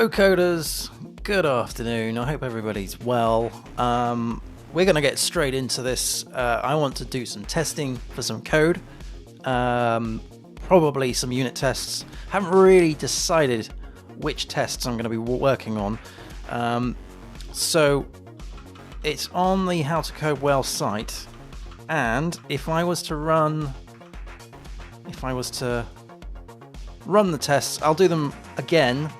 Hello coders, good afternoon, I hope everybody's well. We're going to get straight into this. I want to do some testing for some code, probably some unit tests. Haven't really decided which tests I'm going to be working on. So it's on the How to Code Well site, and if I was to run the tests, I'll do them again.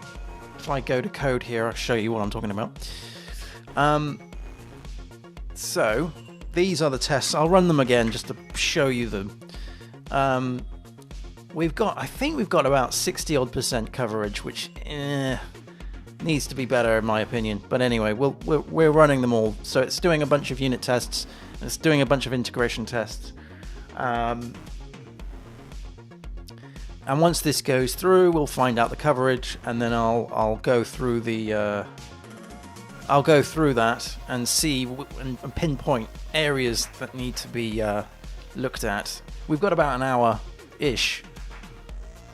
If I go to code here, I'll show you what I'm talking about. So these are the tests. I'll run them again just to show you them. I think we've got about 60% coverage, which needs to be better in my opinion. But anyway, we're running them all. So it's doing a bunch of unit tests. And it's doing a bunch of integration tests. And once this goes through, we'll find out the coverage, and then I'll go through that and see and pinpoint areas that need to be looked at. We've got about an hour-ish,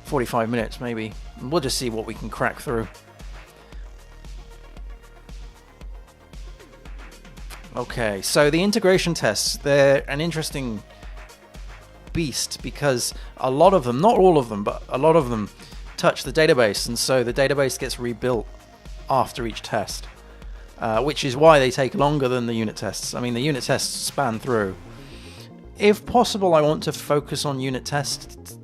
45 minutes maybe. And we'll just see what we can crack through. Okay, so the integration tests, they're an interesting beast because a lot of them, not all of them, but a lot of them touch the database, and so the database gets rebuilt after each test, which is why they take longer than the unit tests. I mean, the unit tests span through. If possible, I want to focus on unit tests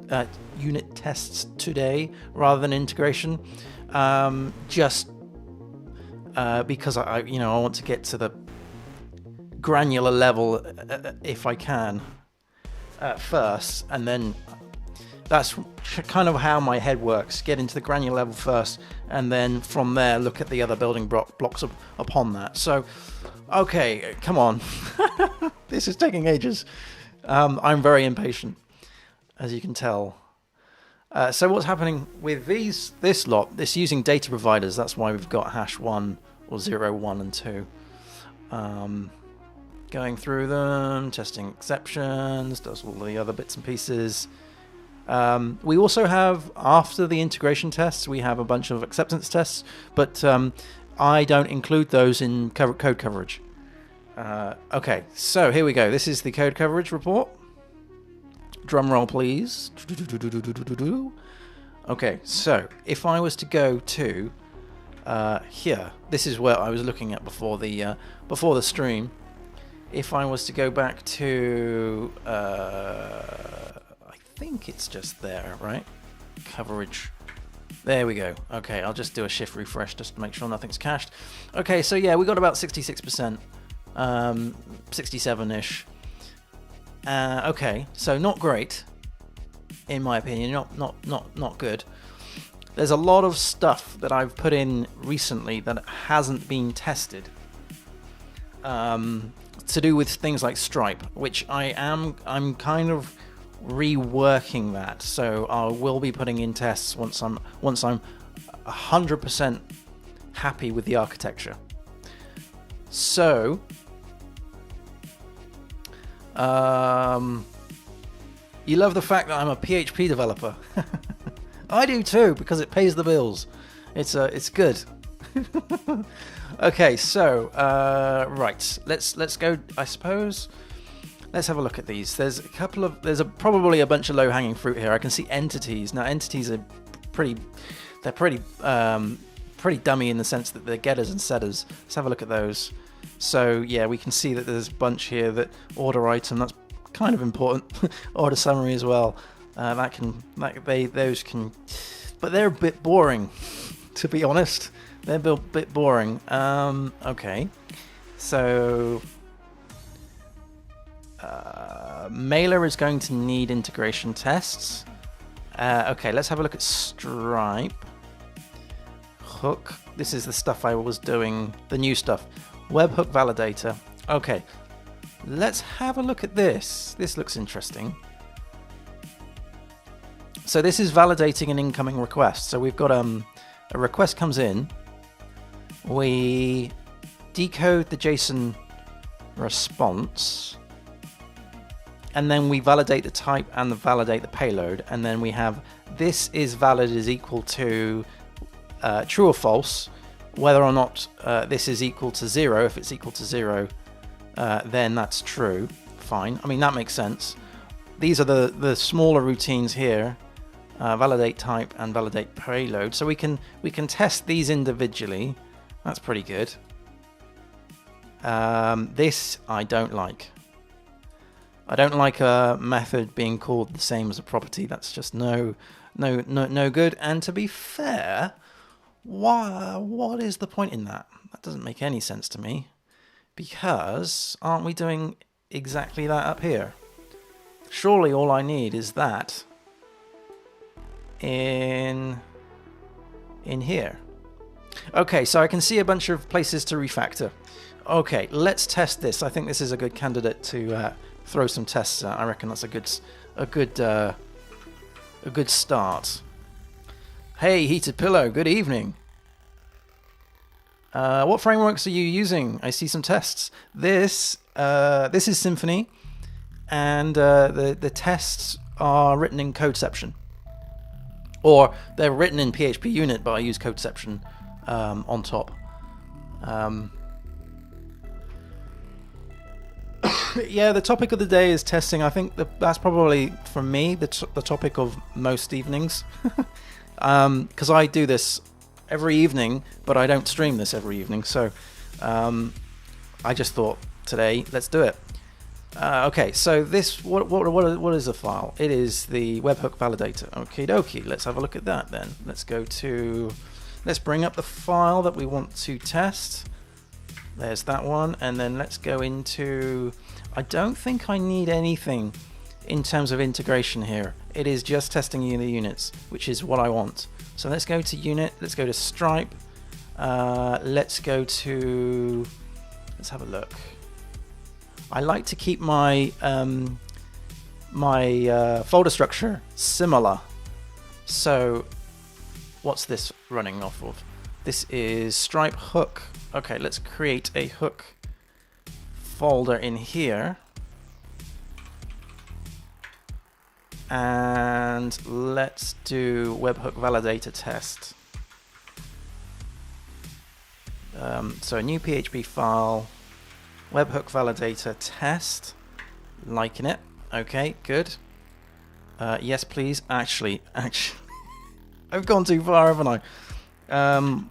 today rather than integration, just because I want to get to the granular level if I can. First, and then that's kind of how my head works. Get into the granular level first, and then from there look at the other building blocks upon that. So, okay, come on. This is taking ages. I'm very impatient, as you can tell. So what's happening with this lot? This using data providers. That's why we've got #1 or 0, 1, and 2. Going through them, testing exceptions, does all the other bits and pieces. We also have, after the integration tests, we have a bunch of acceptance tests, but I don't include those in code coverage. Okay, so here we go. This is the code coverage report. Drum roll, please. Okay, so if I was to go to here, this is where I was looking at before the stream. If I was to go back to, I think it's just there, right? Coverage. There we go. Okay, I'll just do a shift refresh just to make sure nothing's cached. Okay, so yeah, we got about 66%, 67-ish. Okay, so not great, in my opinion. Not good. There's a lot of stuff that I've put in recently that hasn't been tested. To do with things like Stripe, which I'm kind of reworking that. So I will be putting in tests once I'm 100% happy with the architecture. So you love the fact that I'm a PHP developer. I do too, because it pays the bills. It's good. Okay, so right, let's go. I suppose let's have a look at these. There's probably a bunch of low-hanging fruit here. I can see entities. Now, entities are pretty dummy in the sense that they're getters and setters. Let's have a look at those. So yeah, we can see that there's a bunch here that order item. That's kind of important. Order summary as well. Those can, but they're a bit boring, to be honest. They're a bit boring. Okay, so Mailer is going to need integration tests. Okay, let's have a look at Stripe. Hook. This is the stuff I was doing, the new stuff. Webhook validator. Okay, let's have a look at this. This looks interesting. So this is validating an incoming request. So we've got a request comes in. We decode the JSON response, and then we validate the type and validate the payload, and then we have this is valid is equal to true or false, whether or not this is equal to 0. If it's equal to 0, then that's true. Fine. I mean, that makes sense. These are the smaller routines here, validate type and validate payload. So we can test these individually. That's pretty good. This I don't like. I don't like a method being called the same as a property. That's just no good. And to be fair, what is the point in that? That doesn't make any sense to me, because aren't we doing exactly that up here? Surely all I need is that in here. Okay, so I can see a bunch of places to refactor. Okay, let's test this. I think this is a good candidate to throw some tests at. I reckon that's a good start. Hey, Heated Pillow, good evening. What frameworks are you using? I see some tests. This is Symfony, and the tests are written in Codeception, or they're written in PHP Unit, but I use Codeception on top. Yeah, the topic of the day is testing. I think that's probably, for me, the topic of most evenings, because I do this every evening, but I don't stream this every evening. So I just thought today, let's do it. Okay, so this what is the file? It is the webhook validator. Okie dokie. Let's have a look at that then. Let's bring up the file that we want to test. There's that one, and then let's go into. I don't think I need anything in terms of integration here. It is just testing the units, which is what I want. So let's go to unit. Let's go to Stripe. Let's have a look. I like to keep my folder structure similar. So what's this running off of? This is Stripe hook. Okay, let's create a hook folder in here. And let's do webhook validator test. So a new PHP file, webhook validator test. Liking it. Okay, good. Yes, please. Actually, I've gone too far, haven't I?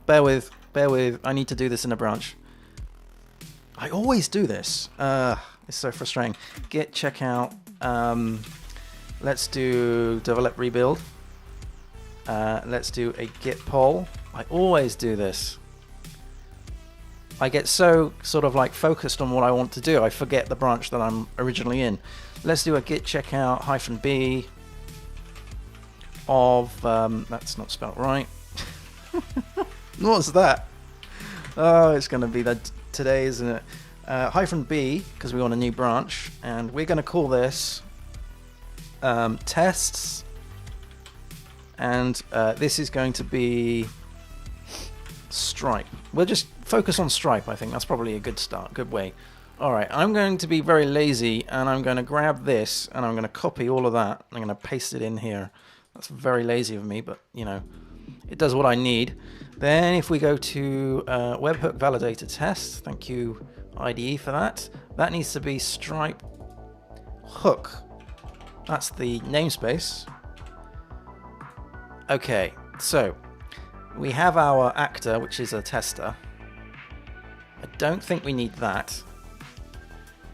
Bear with. I need to do this in a branch. I always do this. It's so frustrating. Git checkout. Let's do develop rebuild. Let's do a git poll. I always do this. I get so sort of like focused on what I want to do, I forget the branch that I'm originally in. Let's do a git checkout -b of that's not spelled right. What's that? Oh, it's going to be that today, isn't it? -b, because we want a new branch, and we're going to call this tests, and this is going to be Stripe. We'll just focus on Stripe. I think that's probably a good start, good way. All right, I'm going to be very lazy, and I'm going to grab this, and I'm going to copy all of that. I'm going to paste it in here. That's very lazy of me, but you know, it does what I need. Then if we go to webhook validator test, thank you IDE for that. That needs to be Stripe hook. That's the namespace. Okay, so we have our actor, which is a tester. I don't think we need that.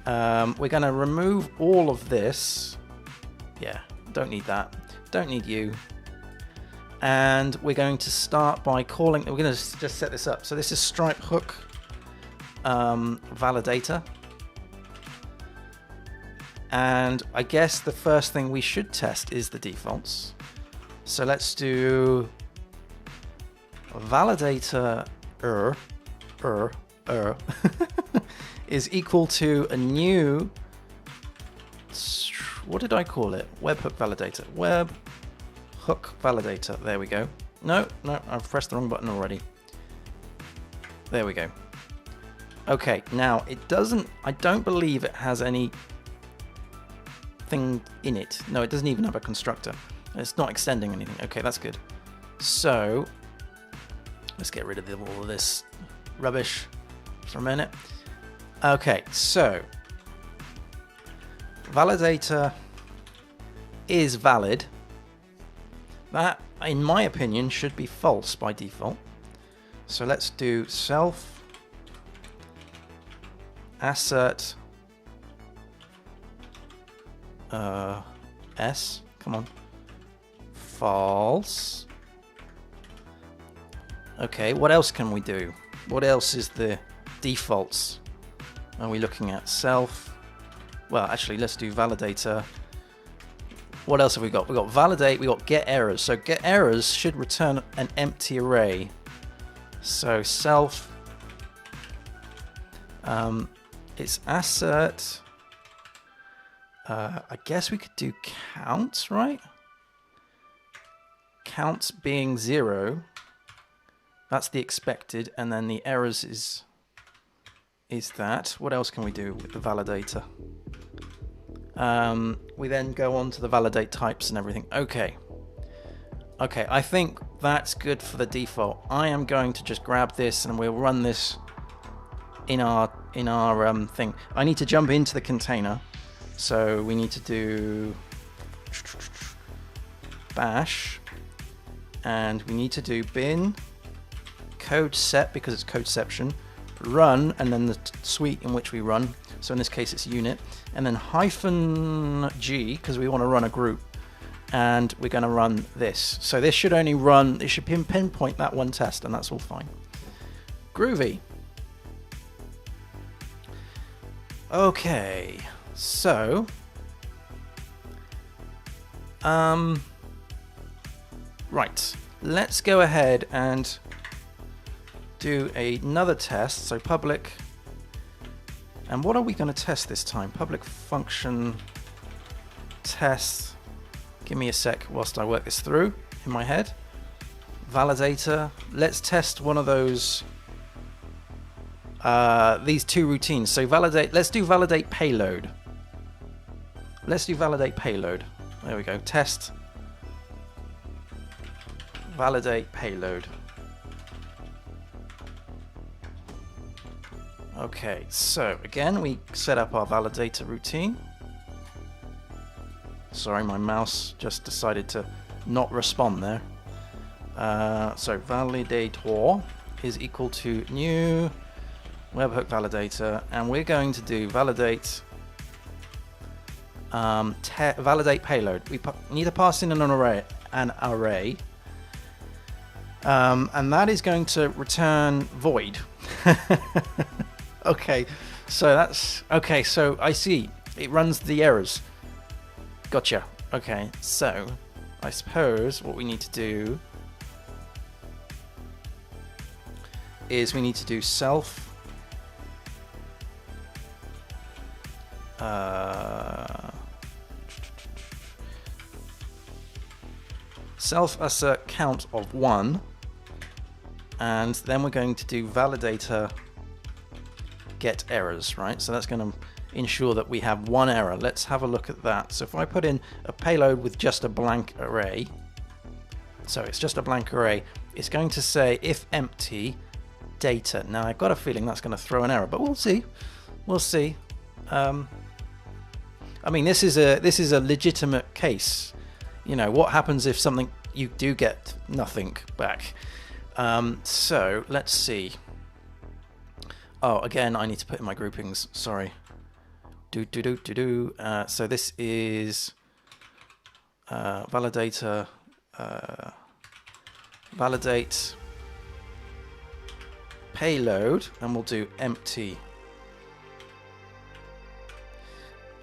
We're going to remove all of this. Yeah, don't need that. Don't need you. And we're going to start by calling. We're going to just set this up. So this is Stripe hook validator. And I guess the first thing we should test is the defaults. So let's do validator is equal to a new, what did I call it? Webhook validator. Webhook validator. There we go. No, I've pressed the wrong button already. There we go. Okay, now it doesn't, I don't believe it has any thing in it. No, it doesn't even have a constructor. It's not extending anything. Okay, that's good. So Let's get rid of all of this rubbish for a minute. Okay, so validator is valid. That, in my opinion, should be false by default. So let's do self assert s, come on, false. Okay, what else can we do? What else is the defaults are we looking at? Self, well, actually, let's do validator. What else have we got? We got validate, we got get errors. So get errors should return an empty array. So self, it's assert, I guess we could do count, right? Count being 0, that's the expected, and then the errors is that. What else can we do with the validator? We then go on to the validate types and everything. Okay, I think that's good for the default. I am going to just grab this and we'll run this in our thing. I need to jump into the container, so we need to do bash, and we need to do bin code set because it's codeception, run, and then the suite in which we run. So in this case it's unit, and then -g because we want to run a group, and we're going to run this. So this should only run, it should pinpoint that one test, and that's all fine. Groovy. Okay, so right, let's go ahead and do another test. So public, and what are we going to test this time? Public function test. Give me a sec whilst I work this through in my head. Validator. Let's test one of those, these two routines. So validate, let's do validate payload. Let's do validate payload. There we go. Test validate payload. Okay, so again, we set up our validator routine. Sorry, my mouse just decided to not respond there. So validator is equal to new webhook validator, and we're going to do validate validate payload. We need to pass in an array, and that is going to return void. Okay, so that's okay. So I see it runs the errors. Gotcha. Okay, so I suppose what we need to do is we need to do self assert count of 1, and then we're going to do validator get errors, right? So that's going to ensure that we have one error. Let's have a look at that. So if I put in a payload with just a blank array, so it's just a blank array, it's going to say if empty data. Now I've got a feeling that's going to throw an error, but we'll see. We'll see. I mean, this is a legitimate case. You know, what happens if something you do get nothing back? So let's see. Oh, again, I need to put in my groupings. Sorry. So this is validator validate payload, and we'll do empty.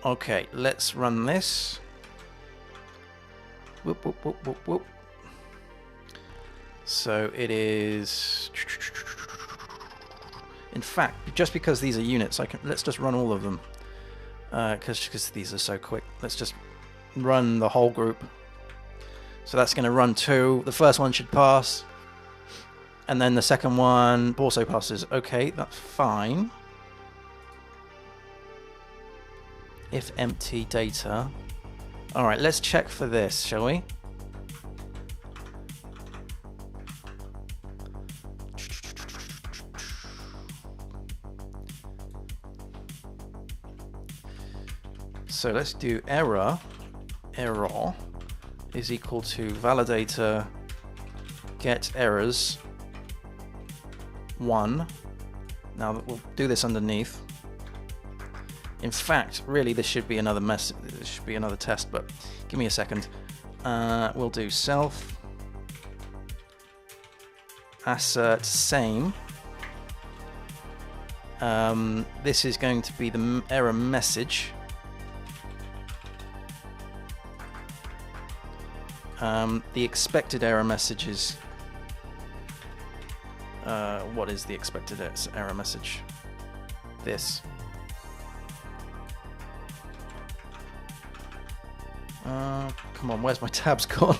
Okay, let's run this. Whoop, whoop, whoop, whoop, whoop. So it is, in fact, just because these are units, let's just run all of them, because these are so quick. Let's just run the whole group. So that's going to run 2. The first one should pass, and then the second one also passes. Okay, that's fine. If empty data. All right, let's check for this, shall we? So let's do error is equal to validator get errors 1. Now we'll do this underneath. In fact, really this should be another message. This should be another test, but give me a second. We'll do self assert same. This is going to be the error message. The expected error message is what is the expected error message? This. Come on, where's my tabs gone?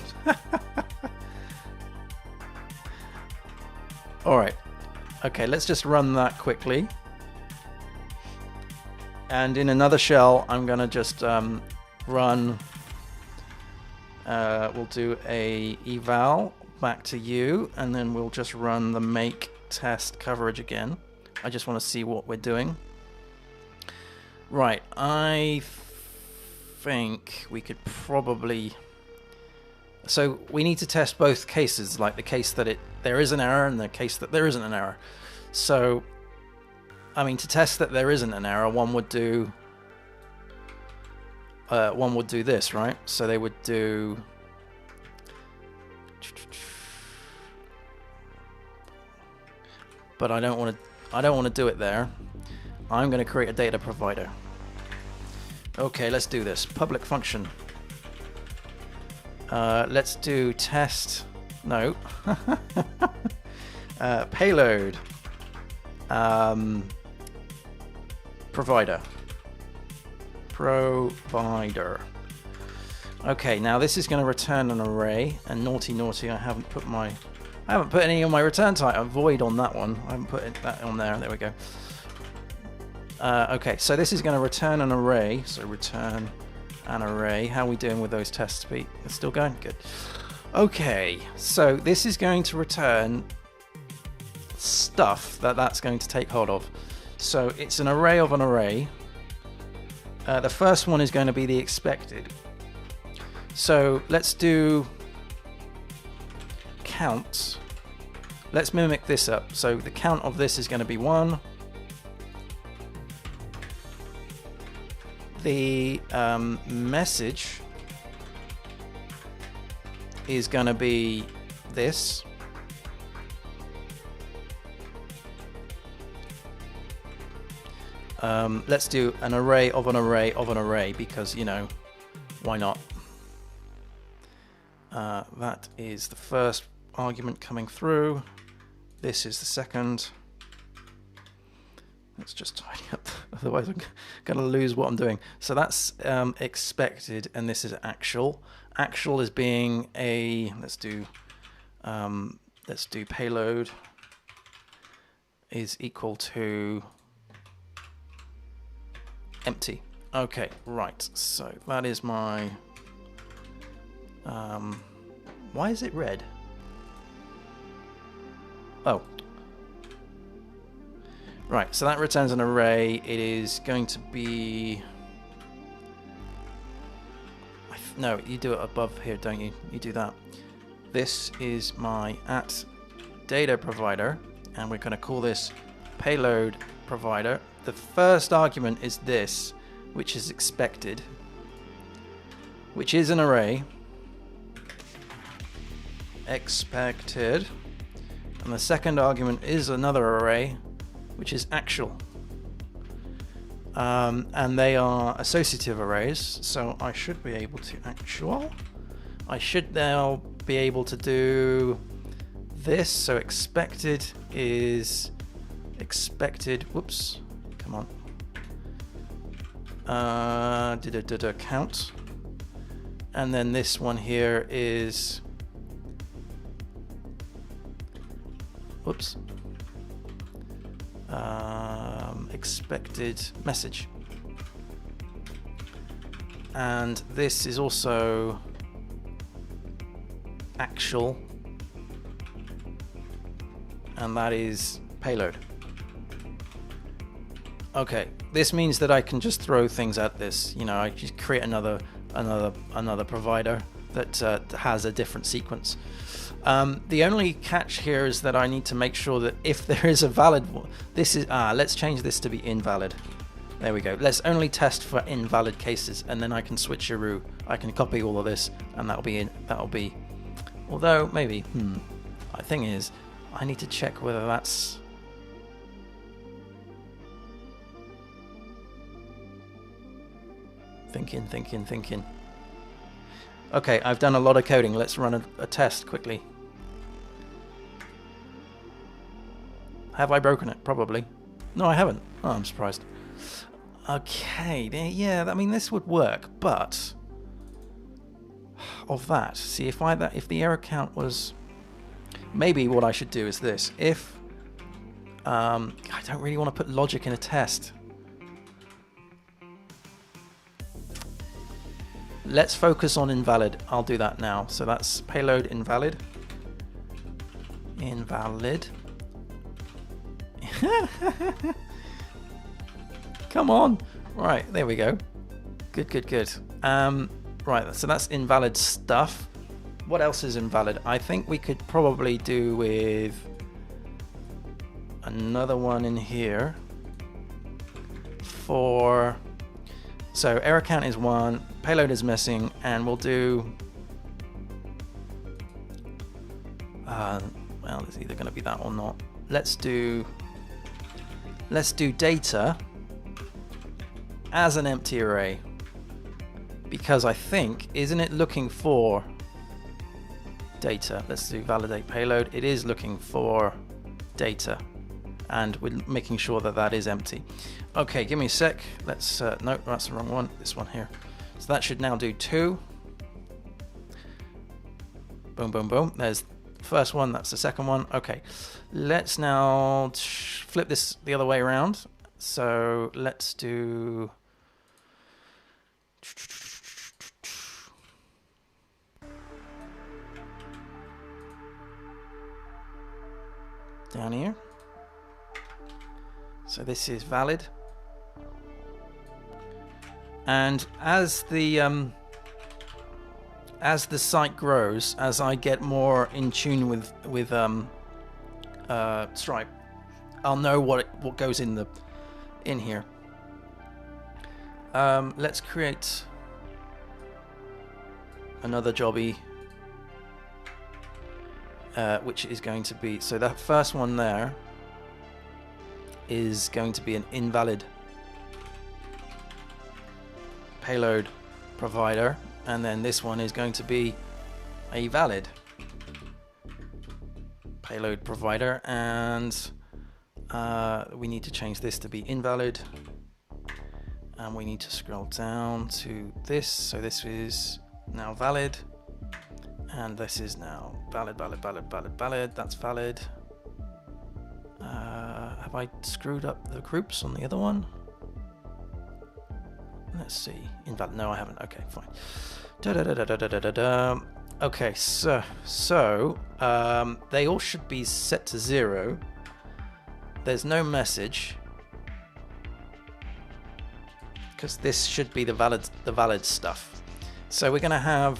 All right. Okay, let's just run that quickly. And in another shell, I'm gonna just run. We'll do a eval back to you, and then we'll just run the make test coverage again. I just want to see what we're doing. Right, I think we could probably... So we need to test both cases, like the case that there is an error and the case that there isn't an error. So, I mean, to test that there isn't an error, one would do this, right? So they would do but I don't want to do it there. I'm going to create a data provider. Okay, let's do this. Public function. Let's do test. No. Payload. Provider. Okay, now this is going to return an array, and naughty, I haven't put any on my return type. A void on that one. I haven't put that on there. There we go. Okay, so this is going to return an array. So return an array. How are we doing with those tests, Pete? It's still going? Good. Okay, so this is going to return stuff that's going to take hold of. So it's an array of an array. The first one is going to be the expected. So let's do count. Let's mimic this up. So the count of this is going to be 1. The message is going to be this. Let's do an array of an array of an array because, you know, why not? That is the first argument coming through. This is the second. Let's just tidy up, otherwise I'm going to lose what I'm doing. So that's expected, and this is actual. Actual is being a, let's do payload is equal to empty. Okay, right. So that is my. Why is it red? Oh. Right, so that returns an array. It is going to be... No, you do it above here, don't you? You do that. This is my @data provider, and we're going to call this payload provider. The first argument is this, which is expected, which is an array. Expected. And the second argument is another array, which is actual. And they are associative arrays, so I should be able to I should now be able to do this. So expected is expected. Whoops, come on. Count. And then this one here is. Whoops. Expected message. And this is also actual. And that is payload. Okay, This means that I can just throw things at this. You know, I just create another provider that has a different sequence. The only catch here is that I need to make sure that if there is a valid one, let's change this to be invalid. There we go. Let's only test for invalid cases, and then I can switcheroo. I can copy all of this, and that'll be. Although maybe, the thing is, I need to check whether that's. Thinking. Okay, I've done a lot of coding. Let's run a test quickly. Have I broken it? Probably. No, I haven't. Oh, I'm surprised. Okay, yeah, I mean, this would work, but of that, see, if the error count was, maybe what I should do is this. If I don't really want to put logic in a test. Let's focus on invalid. I'll do that now. So that's payload invalid. Invalid. Come on. Right, there we go. Good. Right, so that's invalid stuff. What else is invalid? I think we could probably do with another one in here for. So error count is 1, payload is missing, and we'll do. Well, it's either going to be that or not. Let's do data as an empty array, because I think, isn't it looking for data? Let's do validate payload. It is looking for data, and we're making sure that that is empty. Okay, give me a sec. Let's no, that's the wrong one. This one here. So that should now do 2. Boom. There's the first one. That's the second one. Okay, let's now flip this the other way around. So let's do. Down here. So this is valid. And as the site grows, as I get more in tune with Stripe, I'll know what goes in here. Let's create another jobby, which is going to be, so that first one there is going to be an invalid payload provider, and then this one is going to be a valid payload provider, and we need to change this to be invalid, and we need to scroll down to this. So this is now valid, and this is now valid. That's valid. Have I screwed up the groups on the other one? Let's see. Invalid. No, I haven't. Okay, fine. Okay, so they all should be set to 0. There's no message because this should be the valid stuff. So we're gonna have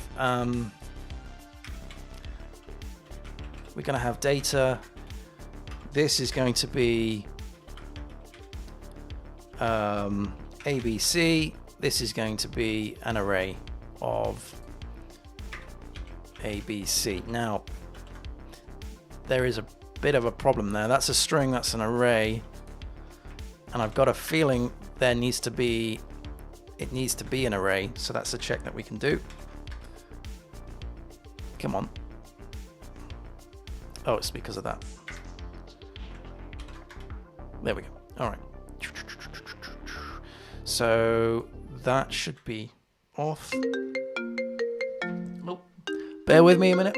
data. This is going to be ABC. This is going to be an array of ABC. Now, there is a bit of a problem there. That's a string, that's an array, and I've got a feeling it needs to be an array, so that's a check that we can do. Come on. Oh, it's because of that. There we go. All right. So that should be off. Oh, bear with me a minute.